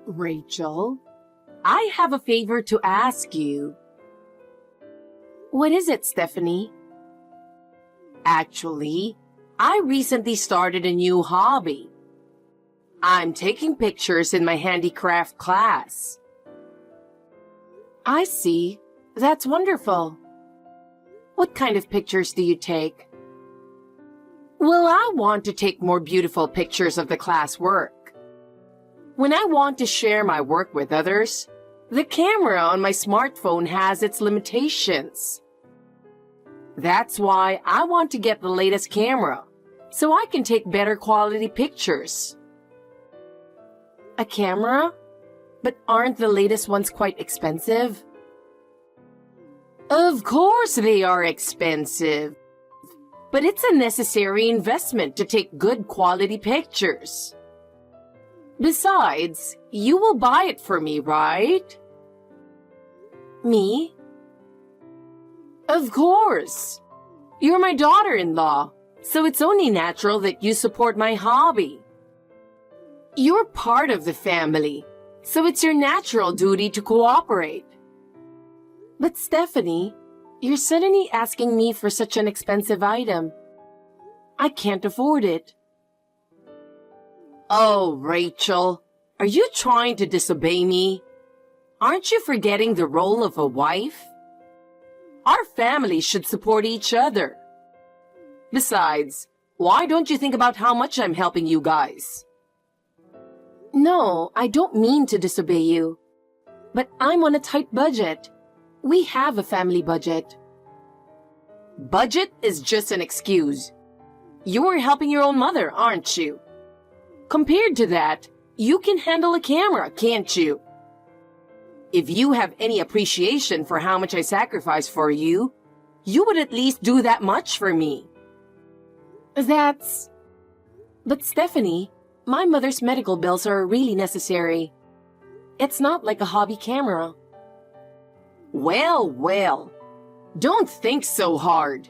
Rachel, I have a favor to ask you. What is it, Stephanie? Actually, I recently started a new hobby. I'm taking pictures in my handicraft class. I see. That's wonderful. What kind of pictures do you take? Well, I want to take more beautiful pictures of the class work. When I want to share my work with others, the camera on my smartphone has its limitations. That's why I want to get the latest camera, so I can take better quality pictures. A camera? But aren't the latest ones quite expensive? Of course they are expensive. But it's a necessary investment to take good quality pictures. Besides, you will buy it for me, right? Me? Of course. You're my daughter-in-law, so it's only natural that you support my hobby. You're part of the family, so it's your natural duty to cooperate. But Stephanie, you're suddenly asking me for such an expensive item. I can't afford it. Oh, Rachel, are you trying to disobey me? Aren't you forgetting the role of a wife? Our families should support each other. Besides, why don't you think about how much I'm helping you guys? No, I don't mean to disobey you. But I'm on a tight budget. We have a family budget. Budget is just an excuse. You're helping your own mother, aren't you? Compared to that, you can handle a camera, can't you? If you have any appreciation for how much I sacrifice for you, you would at least do that much for me. But Stephanie, my mother's medical bills are really necessary. It's not like a hobby camera. Well, don't think so hard.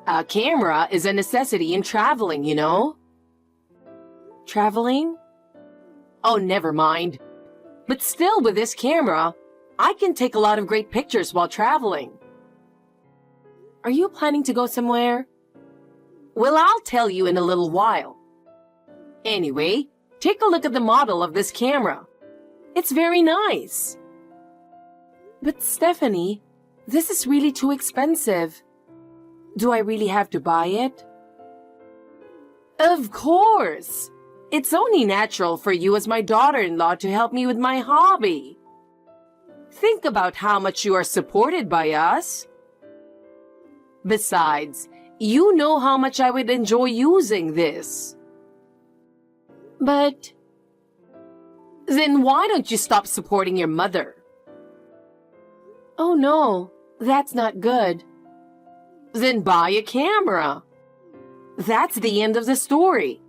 A camera is a necessity in traveling, you know? Traveling? Oh, never mind. But still, with this camera, I can take a lot of great pictures while traveling. Are you planning to go somewhere? Well, I'll tell you in a little while. Anyway, take a look at the model of this camera. It's very nice. But Stephanie, this is really too expensive. Do I really have to buy it? Of course. It's only natural for you as my daughter-in-law to help me with my hobby. Think about how much you are supported by us. Besides, you know how much I would enjoy using this. But then why don't you stop supporting your mother? Oh no, that's not good. Then buy a camera. That's the end of the story.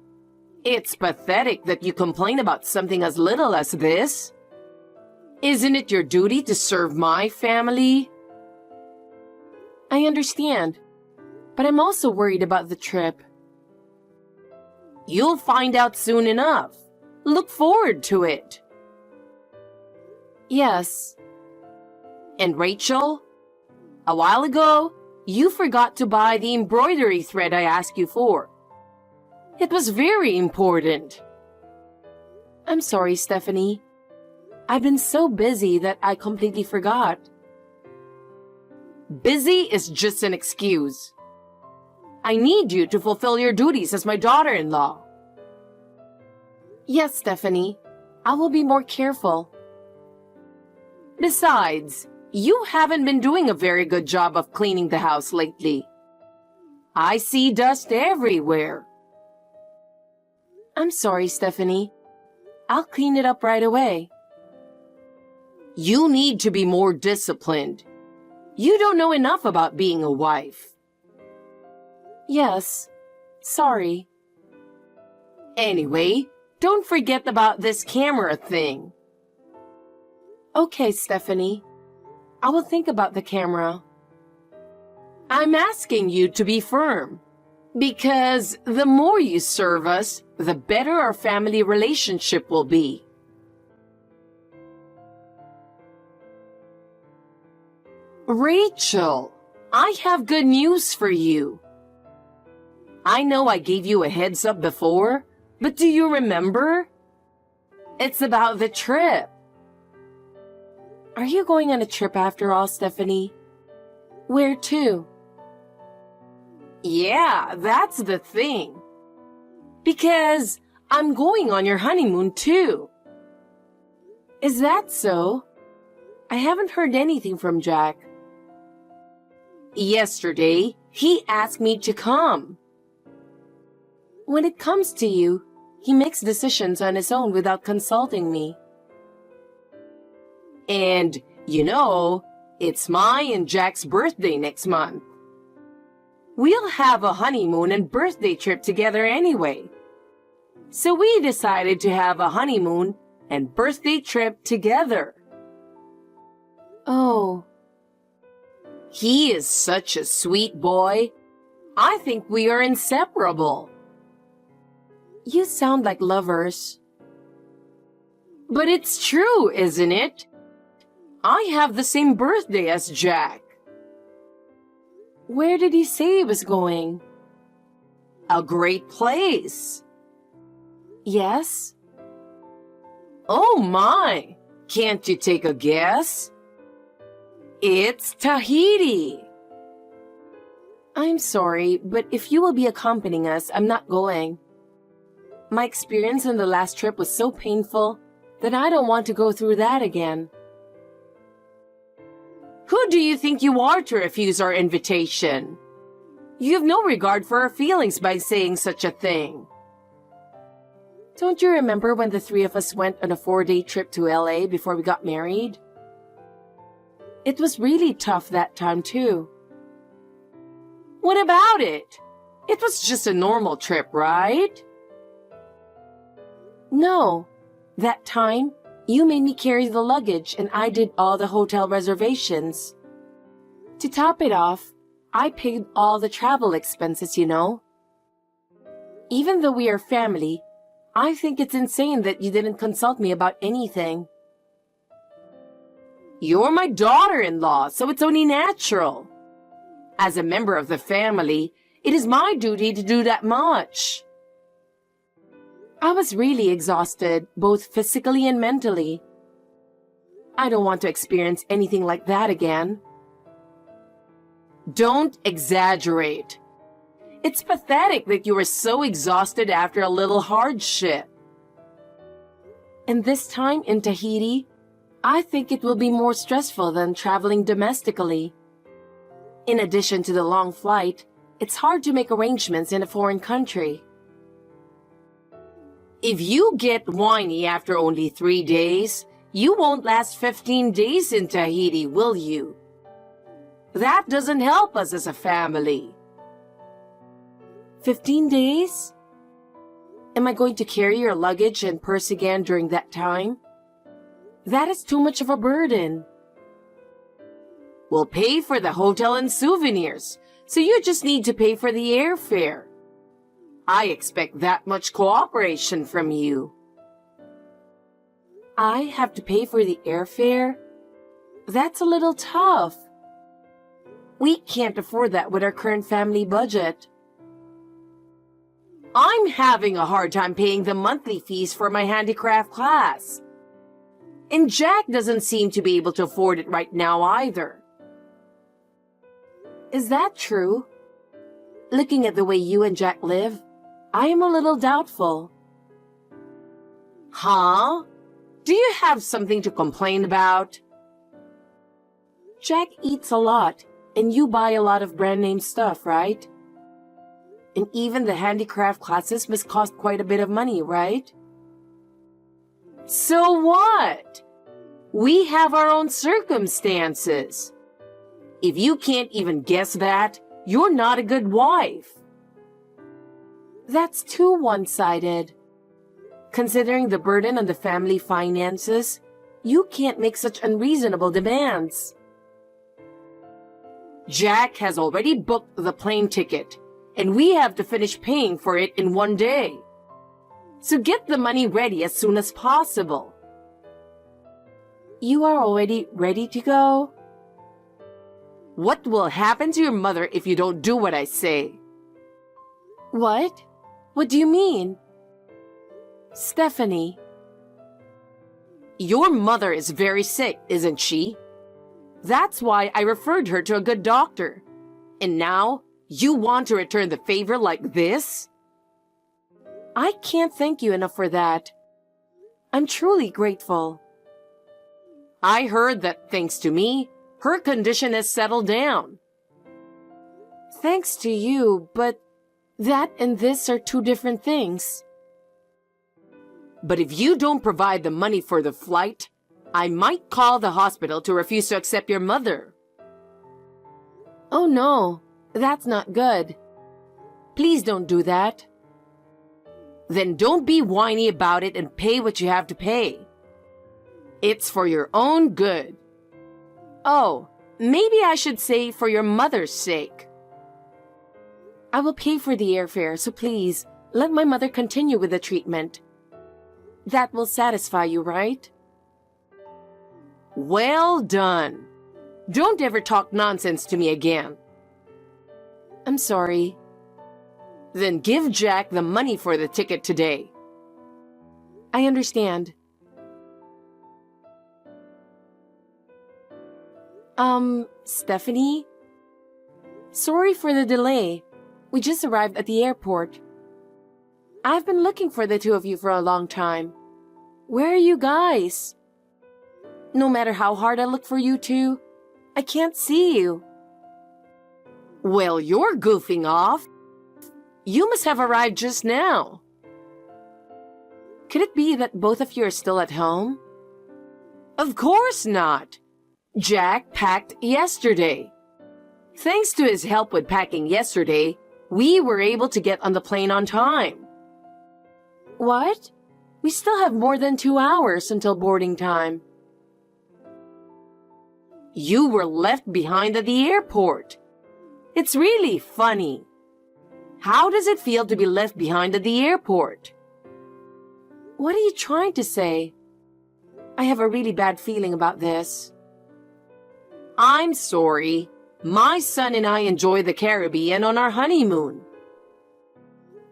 It's pathetic that you complain about something as little as this. Isn't it your duty to serve my family? I understand, but I'm also worried about the trip. You'll find out soon enough. Look forward to it. Yes. And Rachel, a while ago, you forgot to buy the embroidery thread I asked you for. It was very important. I'm sorry, Stephanie. I've been so busy that I completely forgot. Busy is just an excuse. I need you to fulfill your duties as my daughter-in-law. Yes, Stephanie. I will be more careful. Besides, you haven't been doing a very good job of cleaning the house lately. I see dust everywhere. I'm sorry, Stephanie. I'll clean it up right away. You need to be more disciplined. You don't know enough about being a wife. Yes, sorry. Anyway, don't forget about this camera thing. Okay, Stephanie. I will think about the camera. I'm asking you to be firm, because the more you serve us, the better our family relationship will be. Rachel, I have good news for you. I know I gave you a heads up before, but do you remember? It's about the trip. Are you going on a trip after all, Stephanie? Where to? Yeah, that's the thing. Because I'm going on your honeymoon too. Is that so? I haven't heard anything from Jack. Yesterday, he asked me to come. When it comes to you, he makes decisions on his own without consulting me. And, it's my and Jack's birthday next month. We'll have a honeymoon and birthday trip together anyway. So we decided to have a honeymoon and birthday trip together. Oh. He is such a sweet boy. I think we are inseparable. You sound like lovers. But it's true, isn't it? I have the same birthday as Jack. Where did he say he was going? A great place. Yes? Oh my! Can't you take a guess? It's Tahiti. I'm sorry, but if you will be accompanying us, I'm not going. My experience in the last trip was so painful that I don't want to go through that again. Who do you think you are to refuse our invitation? You have no regard for our feelings by saying such a thing. Don't you remember when the three of us went on a 4-day trip to LA before we got married? It was really tough that time too. What about it? It was just a normal trip, right? No. That time, you made me carry the luggage and I did all the hotel reservations. To top it off, I paid all the travel expenses, Even though we are family, I think it's insane that you didn't consult me about anything. You're my daughter-in-law, so it's only natural. As a member of the family, it is my duty to do that much. I was really exhausted, both physically and mentally. I don't want to experience anything like that again. Don't exaggerate. It's pathetic that you were so exhausted after a little hardship. And this time in Tahiti, I think it will be more stressful than traveling domestically. In addition to the long flight, it's hard to make arrangements in a foreign country. If you get whiny after only 3 days, you won't last 15 days in Tahiti, will you? That doesn't help us as a family. 15 days? Am I going to carry your luggage and purse again during that time? That is too much of a burden. We'll pay for the hotel and souvenirs, so you just need to pay for the airfare. I expect that much cooperation from you. I have to pay for the airfare? That's a little tough. We can't afford that with our current family budget. I'm having a hard time paying the monthly fees for my handicraft class. And Jack doesn't seem to be able to afford it right now either. Is that true? Looking at the way you and Jack live, I am a little doubtful. Huh? Do you have something to complain about? Jack eats a lot, and you buy a lot of brand name stuff, right? And even the handicraft classes must cost quite a bit of money, right? So what? We have our own circumstances. If you can't even guess that, you're not a good wife. That's too one-sided. Considering the burden on the family finances, you can't make such unreasonable demands. Jack has already booked the plane ticket, and we have to finish paying for it in 1 day. So get the money ready as soon as possible. You are already ready to go? What will happen to your mother if you don't do what I say? What? What do you mean? Stephanie. Your mother is very sick, isn't she? That's why I referred her to a good doctor. And now, you want to return the favor like this? I can't thank you enough for that. I'm truly grateful. I heard that thanks to me, her condition has settled down. Thanks to you, but that and this are two different things. But if you don't provide the money for the flight, I might call the hospital to refuse to accept your mother. Oh no, that's not good. Please don't do that. Then don't be whiny about it and pay what you have to pay. It's for your own good. Oh, maybe I should say for your mother's sake. I will pay for the airfare, so please, let my mother continue with the treatment. That will satisfy you, right? Well done. Don't ever talk nonsense to me again. I'm sorry. Then give Jack the money for the ticket today. I understand. Stephanie? Sorry for the delay. We just arrived at the airport. I've been looking for the two of you for a long time. Where are you guys? No matter how hard I look for you two, I can't see you. Well, you're goofing off. You must have arrived just now. Could it be that both of you are still at home? Of course not. Jack packed yesterday. Thanks to his help with packing yesterday, we were able to get on the plane on time. What? We still have more than 2 hours until boarding time. You were left behind at the airport. It's really funny. How does it feel to be left behind at the airport? What are you trying to say? I have a really bad feeling about this. I'm sorry. My son and I enjoy the Caribbean on our honeymoon.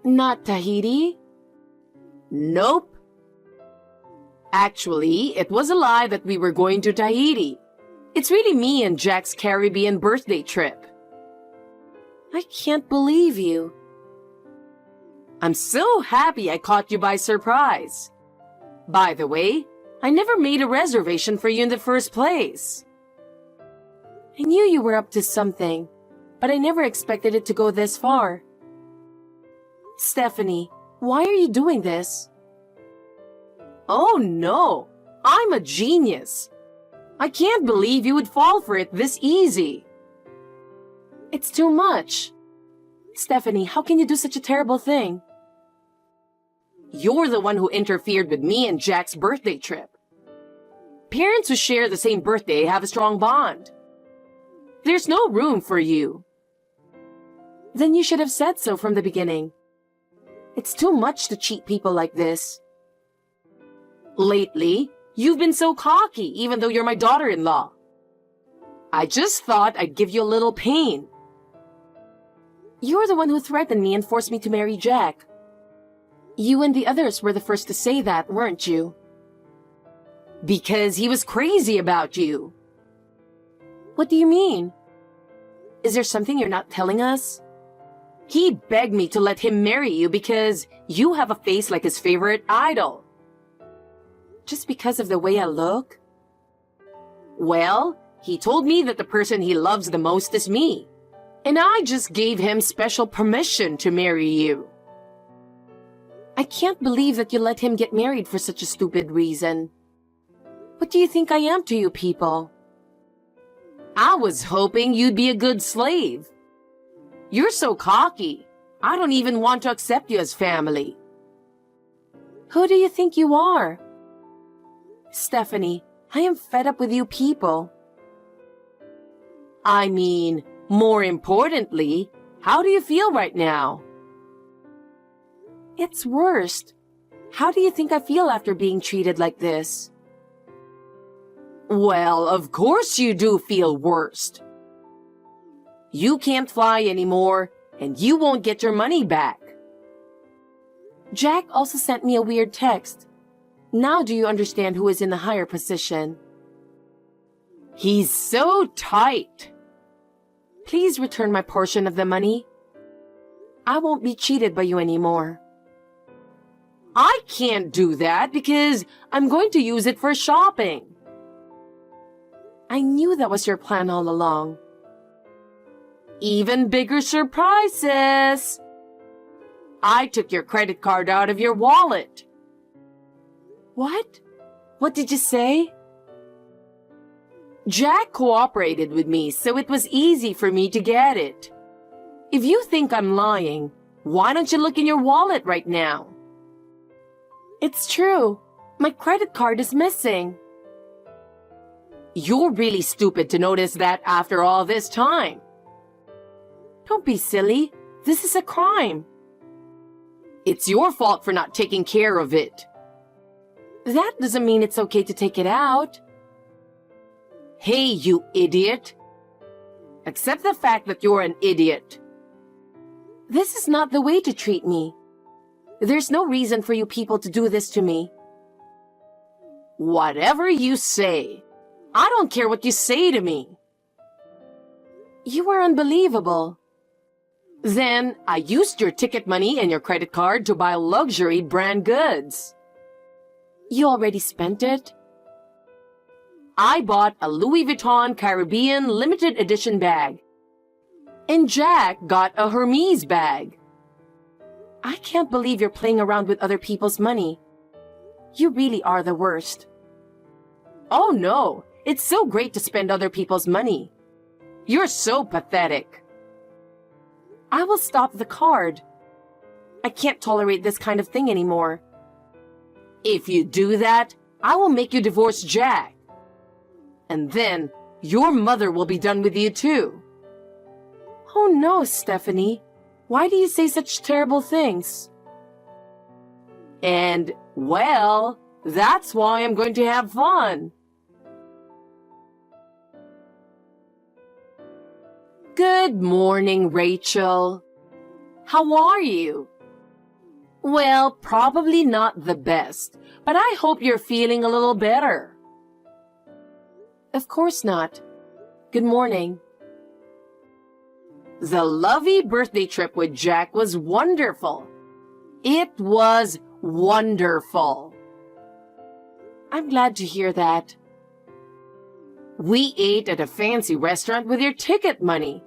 Not Tahiti? Nope. Actually, it was a lie that we were going to Tahiti. It's really me and Jack's Caribbean birthday trip. I can't believe you. I'm so happy I caught you by surprise. By the way, I never made a reservation for you in the first place. I knew you were up to something, but I never expected it to go this far. Stephanie, why are you doing this? Oh no, I'm a genius. I can't believe you would fall for it this easy. It's too much. Stephanie, how can you do such a terrible thing? You're the one who interfered with me and Jack's birthday trip. Parents who share the same birthday have a strong bond. There's no room for you. Then you should have said so from the beginning. It's too much to cheat people like this. Lately, you've been so cocky, even though you're my daughter-in-law. I just thought I'd give you a little pain. You're the one who threatened me and forced me to marry Jack. You and the others were the first to say that, weren't you? Because he was crazy about you. What do you mean? Is there something you're not telling us? He begged me to let him marry you because you have a face like his favorite idol. Just because of the way I look? Well, he told me that the person he loves the most is me. And I just gave him special permission to marry you. I can't believe that you let him get married for such a stupid reason. What do you think I am to you people? I was hoping you'd be a good slave. You're so cocky. I don't even want to accept you as family. Who do you think you are? Stephanie, I am fed up with you people. I mean, more importantly, how do you feel right now? It's worst. How do you think I feel after being treated like this? Well, of course you do feel worst. You can't fly anymore, and you won't get your money back. Jack also sent me a weird text. Now do you understand who is in the higher position? He's so tight. Please return my portion of the money. I won't be cheated by you anymore. I can't do that because I'm going to use it for shopping. I knew that was your plan all along. Even bigger surprises. I took your credit card out of your wallet. What? What did you say? Jack cooperated with me, so it was easy for me to get it. If you think I'm lying, why don't you look in your wallet right now? It's true. My credit card is missing. You're really stupid to notice that after all this time. Don't be silly. This is a crime. It's your fault for not taking care of it. That doesn't mean it's okay to take it out. Hey, you idiot. Accept the fact that you're an idiot. This is not the way to treat me. There's no reason for you people to do this to me. Whatever you say. I don't care what you say to me. You were unbelievable. Then I used your ticket money and your credit card to buy luxury brand goods. You already spent it? I bought a Louis Vuitton Caribbean limited edition bag. And Jack got a Hermes bag. I can't believe you're playing around with other people's money. You really are the worst. Oh no, it's so great to spend other people's money. You're so pathetic. I will stop the card. I can't tolerate this kind of thing anymore. If you do that, I will make you divorce Jack. And then your mother will be done with you too. Oh no, Stephanie. Why do you say such terrible things? And, well, that's why I'm going to have fun. Good morning, Rachel. How are you? Well, probably not the best, but I hope you're feeling a little better. Of course not. Good morning. The lovey birthday trip with Jack was wonderful. It was wonderful. I'm glad to hear that. We ate at a fancy restaurant with your ticket money.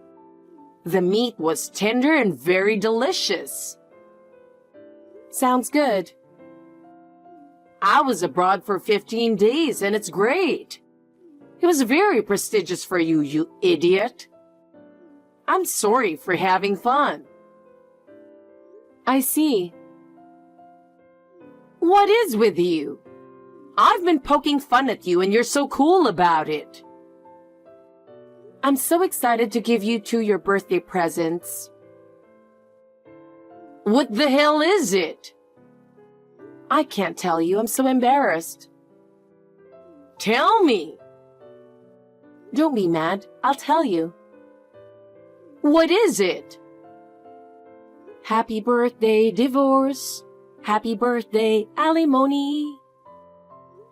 The meat was tender and very delicious. Sounds good. I was abroad for 15 days and it's great. It was very prestigious for you, you idiot. I'm sorry for having fun. I see. What is with you? I've been poking fun at you and you're so cool about it. I'm so excited to give you two your birthday presents. What the hell is it? I can't tell you. I'm so embarrassed. Tell me. Don't be mad. I'll tell you. What is it? Happy birthday, divorce. Happy birthday, alimony.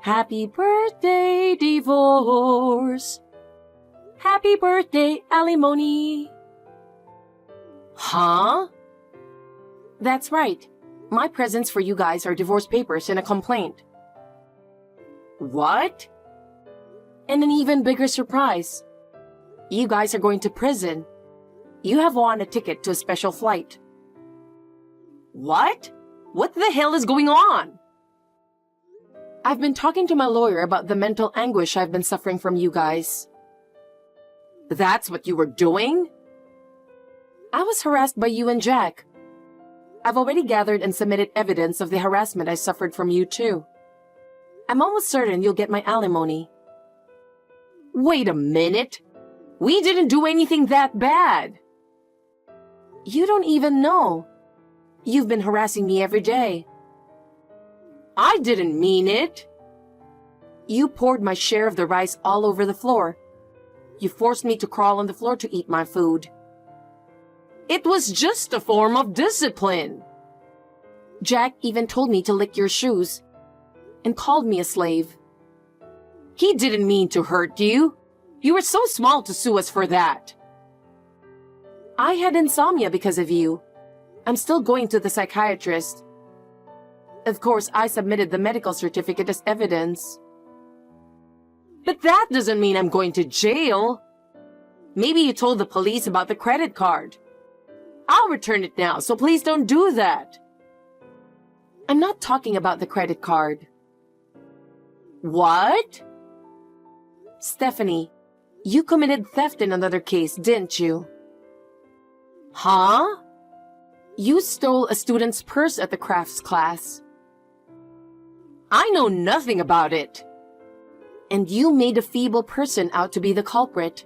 Happy birthday, divorce. Happy birthday, alimony. Huh? That's right. My presents for you guys are divorce papers and a complaint. What? And an even bigger surprise. You guys are going to prison. You have won a ticket to a special flight. What? What the hell is going on? I've been talking to my lawyer about the mental anguish I've been suffering from you guys. That's what you were doing? I was harassed by you and Jack. I've already gathered and submitted evidence of the harassment I suffered from you too. I'm almost certain you'll get my alimony. Wait a minute. We didn't do anything that bad. You don't even know. You've been harassing me every day. I didn't mean it. You poured my share of the rice all over the floor. You forced me to crawl on the floor to eat my food. It was just a form of discipline. Jack even told me to lick your shoes and called me a slave. He didn't mean to hurt you. You were so small to sue us for that. I had insomnia because of you. I'm still going to the psychiatrist. Of course, I submitted the medical certificate as evidence. But that doesn't mean I'm going to jail. Maybe you told the police about the credit card. I'll return it now, so please don't do that. I'm not talking about the credit card. What? Stephanie, you committed theft in another case, didn't you? Huh? You stole a student's purse at the crafts class. I know nothing about it. And you made a feeble person out to be the culprit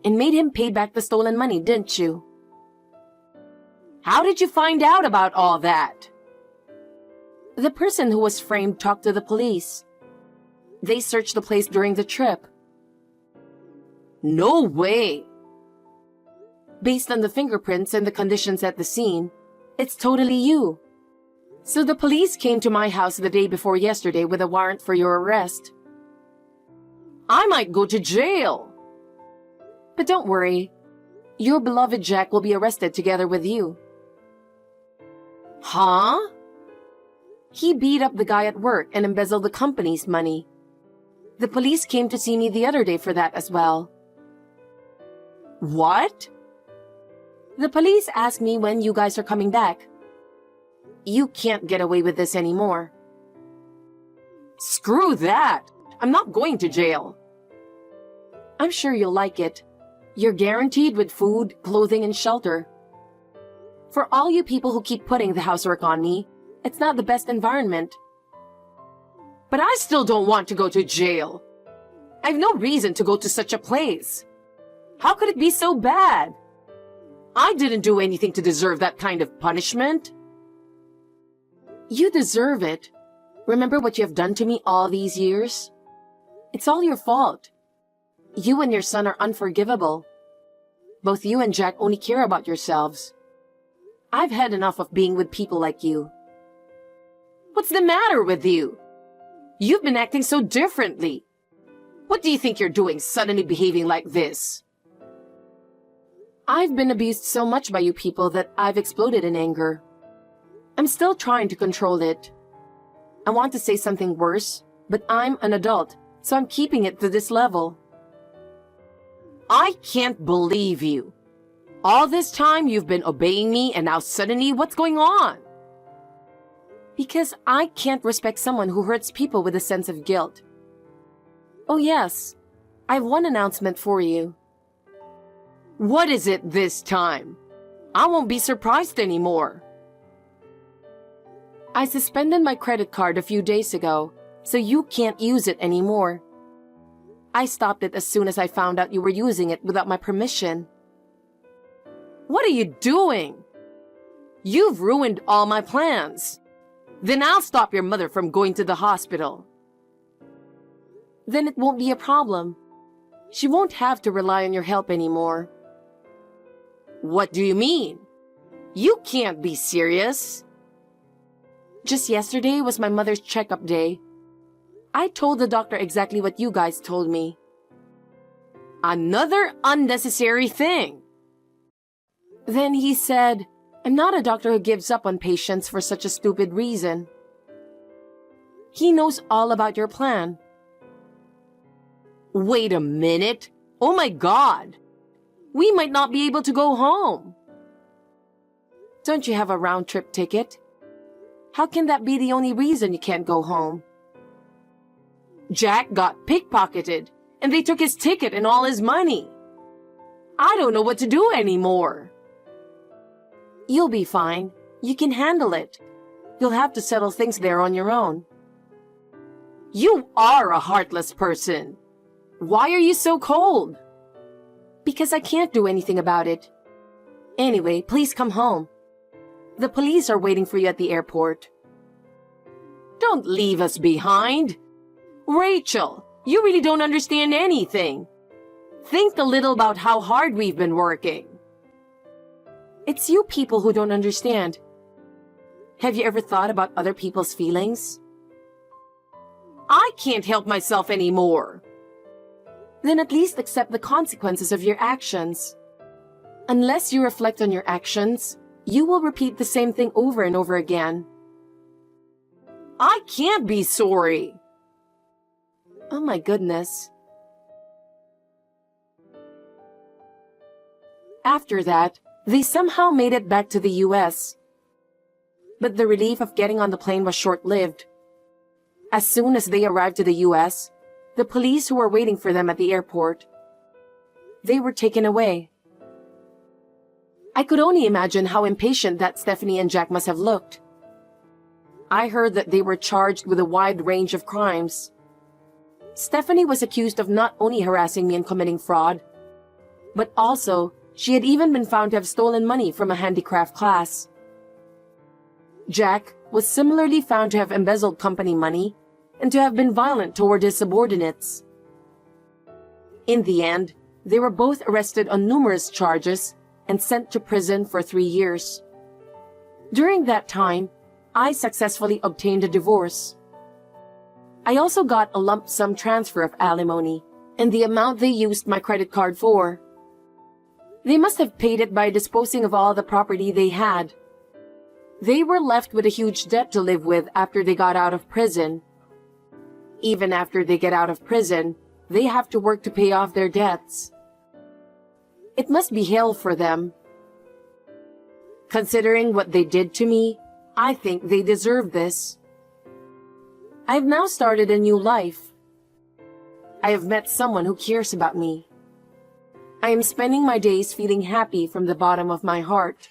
and made him pay back the stolen money, didn't you? How did you find out about all that? The person who was framed talked to the police. They searched the place during the trip. No way! Based on the fingerprints and the conditions at the scene, it's totally you. So the police came to my house the day before yesterday with a warrant for your arrest. I might go to jail. But don't worry. Your beloved Jack will be arrested together with you. Huh? He beat up the guy at work and embezzled the company's money. The police came to see me the other day for that as well. What? The police asked me when you guys are coming back. You can't get away with this anymore. Screw that! I'm not going to jail. I'm sure you'll like it. You're guaranteed with food, clothing, and shelter. For all you people who keep putting the housework on me, it's not the best environment. But I still don't want to go to jail. I have no reason to go to such a place. How could it be so bad? I didn't do anything to deserve that kind of punishment. You deserve it. Remember what you have done to me all these years? It's all your fault. You and your son are unforgivable. Both you and Jack only care about yourselves. I've had enough of being with people like you. What's the matter with you? You've been acting so differently. What do you think you're doing, suddenly behaving like this? I've been abused so much by you people that I've exploded in anger. I'm still trying to control it. I want to say something worse, but I'm an adult, so I'm keeping it to this level. I can't believe you. All this time you've been obeying me and now suddenly what's going on? Because I can't respect someone who hurts people with a sense of guilt. Oh yes, I have one announcement for you. What is it this time? I won't be surprised anymore. I suspended my credit card a few days ago, so you can't use it anymore. I stopped it as soon as I found out you were using it without my permission. What are you doing? You've ruined all my plans. Then I'll stop your mother from going to the hospital. Then it won't be a problem. She won't have to rely on your help anymore. What do you mean? You can't be serious. Just yesterday was my mother's checkup day. I told the doctor exactly what you guys told me. Another unnecessary thing. Then he said, I'm not a doctor who gives up on patients for such a stupid reason. He knows all about your plan. Wait a minute. Oh my God. We might not be able to go home. Don't you have a round-trip ticket? How can that be the only reason you can't go home? Jack got pickpocketed, and they took his ticket and all his money. I don't know what to do anymore. You'll be fine. You can handle it. You'll have to settle things there on your own. You are a heartless person. Why are you so cold? Because I can't do anything about it. Anyway, please come home. The police are waiting for you at the airport. Don't leave us behind. Rachel, you really don't understand anything. Think a little about how hard we've been working. It's you people who don't understand. Have you ever thought about other people's feelings? I can't help myself anymore. Then at least accept the consequences of your actions. Unless you reflect on your actions, you will repeat the same thing over and over again. I can't be sorry. Oh my goodness. After that, they somehow made it back to the US. But the relief of getting on the plane was short-lived. As soon as they arrived to the US, the police who were waiting for them at the airport, they were taken away. I could only imagine how impatient that Stephanie and Jack must have looked. I heard that they were charged with a wide range of crimes. Stephanie was accused of not only harassing me and committing fraud, but also she had even been found to have stolen money from a handicraft class. Jack was similarly found to have embezzled company money and to have been violent toward his subordinates. In the end, they were both arrested on numerous charges and sent to prison for 3 years. During that time, I successfully obtained a divorce. I also got a lump sum transfer of alimony and the amount they used my credit card for. They must have paid it by disposing of all the property they had. They were left with a huge debt to live with after they got out of prison. Even after they get out of prison, they have to work to pay off their debts. It must be hell for them. Considering what they did to me, I think they deserve this. I have now started a new life. I have met someone who cares about me. I am spending my days feeling happy from the bottom of my heart.